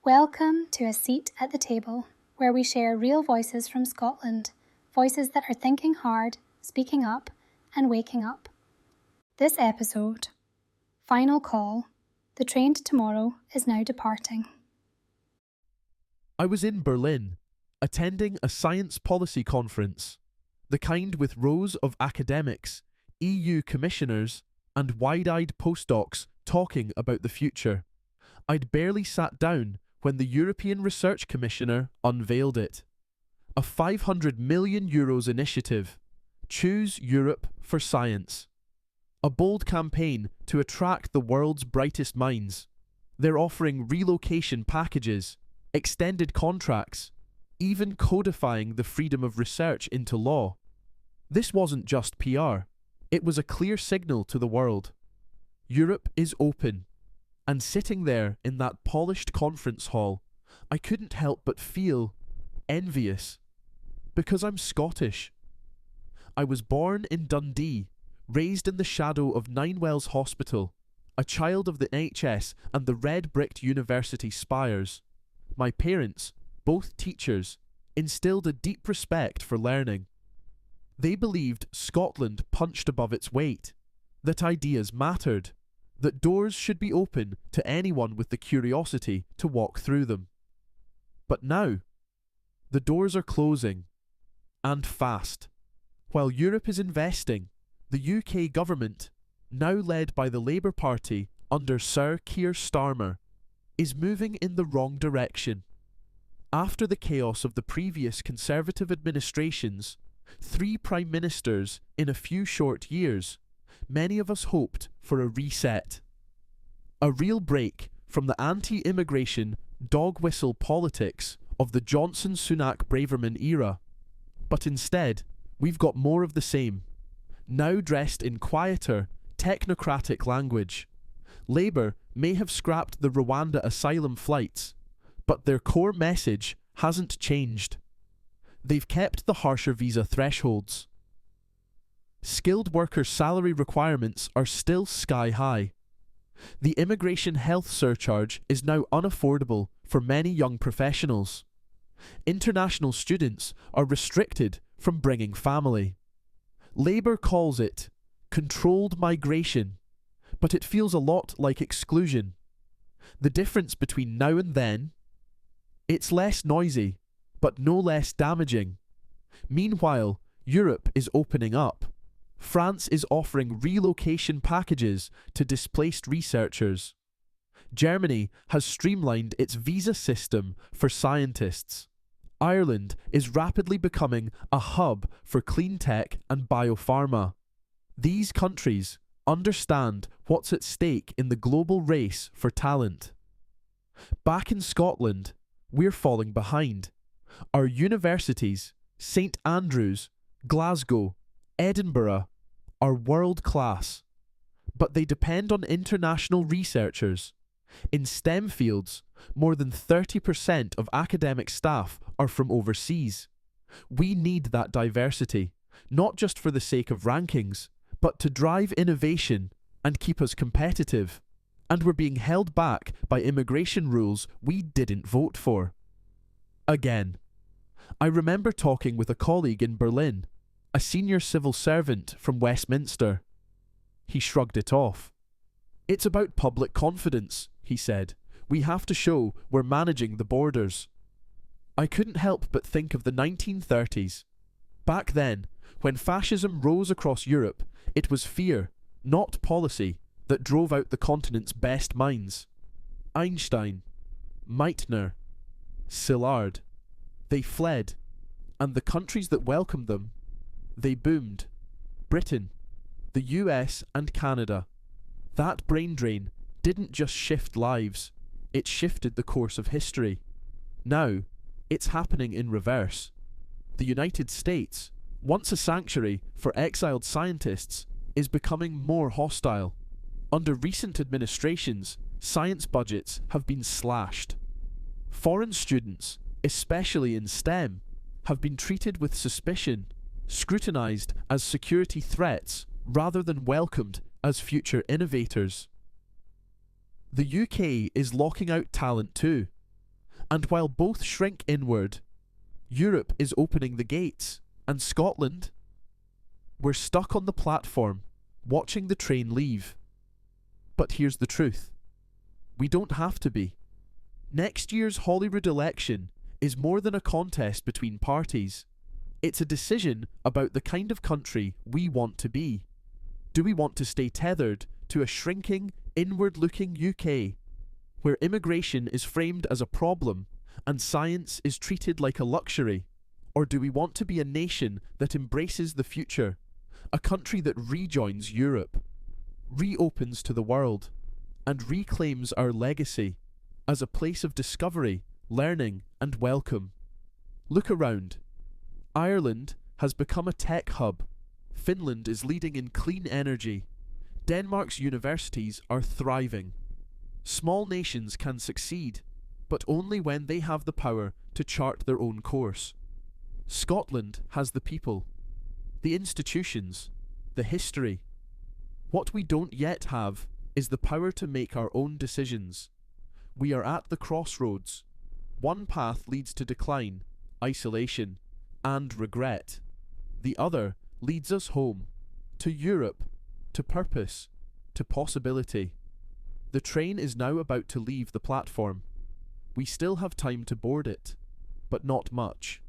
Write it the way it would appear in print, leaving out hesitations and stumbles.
Welcome to A Seat at the Table, where we share real voices from Scotland, voices that are thinking hard, speaking up, and waking up. This episode, Final Call, the train to tomorrow is now departing. I was in Berlin, attending a science policy conference, the kind with rows of academics, EU commissioners, and wide-eyed postdocs talking about the future. I'd barely sat down when the European Research Commissioner unveiled it. A €500 million initiative, Choose Europe for Science. A bold campaign to attract the world's brightest minds. They're offering relocation packages, extended contracts, even codifying the freedom of research into law. This wasn't just PR. It was a clear signal to the world. Europe is open. And sitting there in that polished conference hall, I couldn't help but feel envious. Because I'm Scottish. I was born in Dundee, raised in the shadow of Ninewells Hospital, a child of the NHS and the red-bricked university spires. My parents, both teachers, instilled a deep respect for learning. They believed Scotland punched above its weight, that ideas mattered, that doors should be open to anyone with the curiosity to walk through them. But now, the doors are closing, and fast. While Europe is investing, the UK government, now led by the Labour Party under Sir Keir Starmer, is moving in the wrong direction. After the chaos of the previous Conservative administrations, 3 prime ministers in a few short years, many of us hoped for a reset. A real break from the anti-immigration, dog-whistle politics of the Johnson-Sunak-Braverman era. But instead, we've got more of the same, now dressed in quieter, technocratic language. Labour may have scrapped the Rwanda asylum flights, but their core message hasn't changed. They've kept the harsher visa thresholds. Skilled worker salary requirements are still sky high. The immigration health surcharge is now unaffordable for many young professionals. International students are restricted from bringing family. Labour calls it controlled migration, but it feels a lot like exclusion. The difference between now and then? It's less noisy, but no less damaging. Meanwhile, Europe is opening up. France is offering relocation packages to displaced researchers. Germany has streamlined its visa system for scientists. Ireland is rapidly becoming a hub for clean tech and biopharma. These countries understand what's at stake in the global race for talent. Back in Scotland, we're falling behind. Our universities, St Andrews, Glasgow, Edinburgh, are world-class, but they depend on international researchers. In STEM fields, more than 30% of academic staff are from overseas. We need that diversity, not just for the sake of rankings, but to drive innovation and keep us competitive. And we're being held back by immigration rules we didn't vote for. Again, I remember talking with a colleague in Berlin, a senior civil servant from Westminster. He shrugged it off. It's about public confidence, he said. We have to show we're managing the borders. I couldn't help but think of the 1930s. Back then, when fascism rose across Europe, it was fear, not policy, that drove out the continent's best minds. Einstein, Meitner, Szilard. They fled, and the countries that welcomed them, they boomed. Britain, the US and Canada. That brain drain didn't just shift lives, it shifted the course of history. Now, it's happening in reverse. The United States, once a sanctuary for exiled scientists, is becoming more hostile. Under recent administrations, science budgets have been slashed. Foreign students, especially in STEM, have been treated with suspicion, scrutinised as security threats rather than welcomed as future innovators. The UK is locking out talent too. And while both shrink inward, Europe is opening the gates, and Scotland? We're stuck on the platform, watching the train leave. But here's the truth. We don't have to be. Next year's Holyrood election is more than a contest between parties. It's a decision about the kind of country we want to be. Do we want to stay tethered to a shrinking, inward-looking UK, where immigration is framed as a problem and science is treated like a luxury? Or do we want to be a nation that embraces the future, a country that rejoins Europe, reopens to the world, and reclaims our legacy as a place of discovery, learning, and welcome? Look around. Ireland has become a tech hub. Finland is leading in clean energy. Denmark's universities are thriving. Small nations can succeed, but only when they have the power to chart their own course. Scotland has the people, the institutions, the history. What we don't yet have is the power to make our own decisions. We are at the crossroads. One path leads to decline, isolation, and regret. The other leads us home, to Europe, to purpose, to possibility. The train is now about to leave the platform. We still have time to board it, but not much.